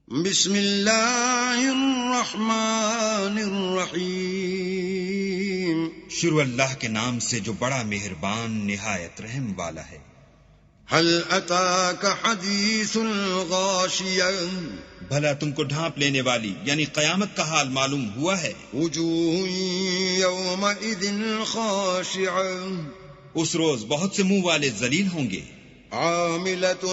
بسم اللہ الرحمن الرحیم، شروع اللہ کے نام سے جو بڑا مہربان نہایت رحم والا ہے۔ هل اتاک حدیث الغاشیہ، بھلا تم کو ڈھانپ لینے والی یعنی قیامت کا حال معلوم ہوا ہے؟ وجوہ یومئذ خاشعہ، اس روز بہت سے منہ والے ذلیل ہوں گے، عاملۃ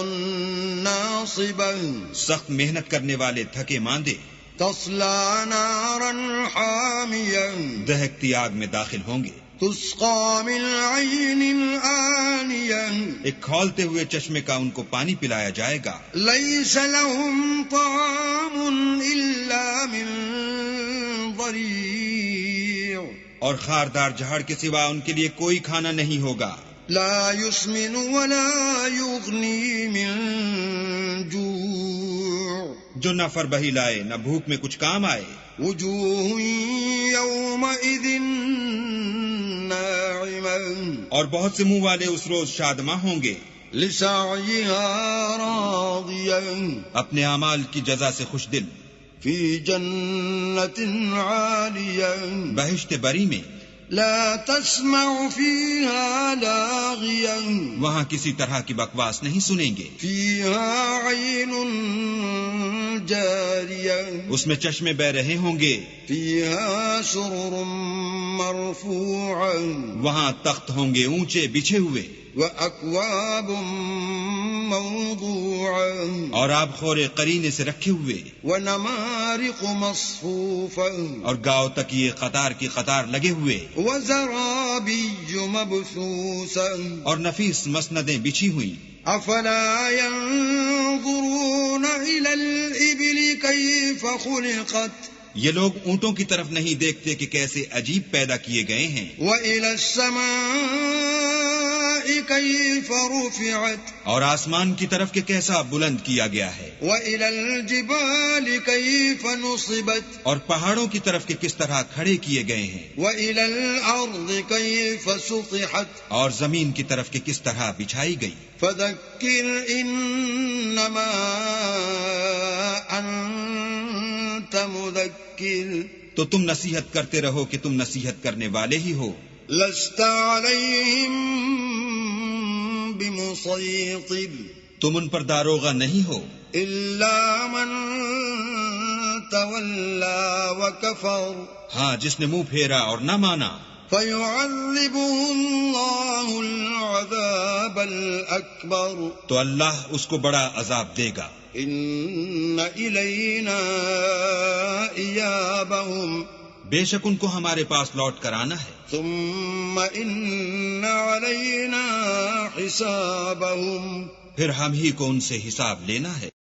ناصبہ، سخت محنت کرنے والے تھکے ماندے، تصلی نارا حامیہ، دہکتی آگ میں داخل ہوں گے، تسقى من عین آنیہ، ایک کھولتے ہوئے چشمے کا ان کو پانی پلایا جائے گا، لیس لهم طعام الا من ضریع، اور خاردار جھاڑ کے سوا ان کے لیے کوئی کھانا نہیں ہوگا، لا يسمن ولا يغني من جوع، جو نہ فربہی لائے نہ بھوک میں کچھ کام آئے، وجوہ یومئذ ناعمہ، اور بہت سے منہ والے اس روز شادماں ہوں گے، لسعیہا راضیہ، اپنے اعمال کی جزا سے خوش دل، فی جنت عالیہ، بہشت بری میں، لا تسمع فيها لاغيا، وہاں کسی طرح کی بکواس نہیں سنیں گے، فيها عين جارية، اس میں چشمے بہ رہے ہوں گے، فيها سرر مرفوعة، وہاں تخت ہوں گے اونچے بچھے ہوئے، وأكواب موضوعة، اور آب خورے قرینے سے رکھے ہوئے، ونمارق مصفوفة، اور گاؤ تک یہ قطار کی قطار لگے ہوئے، وزرابي مبثوثة، اور نفیس مسندیں بچھی ہوئی، افلا ينظرون الى الابل كيف خلقت، یہ لوگ اونٹوں کی طرف نہیں دیکھتے کہ کیسے عجیب پیدا کیے گئے ہیں، والى السماء كيف رفعت، اور آسمان کی طرف کہ کیسا بلند کیا گیا ہے، والى الجبال كيف نصبت، اور پہاڑوں کی طرف کہ کس طرح کھڑے کیے گئے ہیں، والى الارض كيف سطحت، اور زمین کی طرف کہ کس طرح بچھائی گئی، فذكر انما انت مذكر، تو تم نصیحت کرتے رہو کہ تم نصیحت کرنے والے ہی ہو، لست عليهم بمسيطر، تم ان پر داروغہ نہیں ہو، الا من تولى وكفر، ہاں جس نے منہ پھیرا اور نہ مانا، فيعذبه الله العذاب الأكبر، تو اللہ اس کو بڑا عذاب دے گا، ان الینا ایابہم، بے شک ان کو ہمارے پاس لوٹ کر آنا ہے، ثم ان علینا حسابہم، پھر ہم ہی کو ان سے حساب لینا ہے۔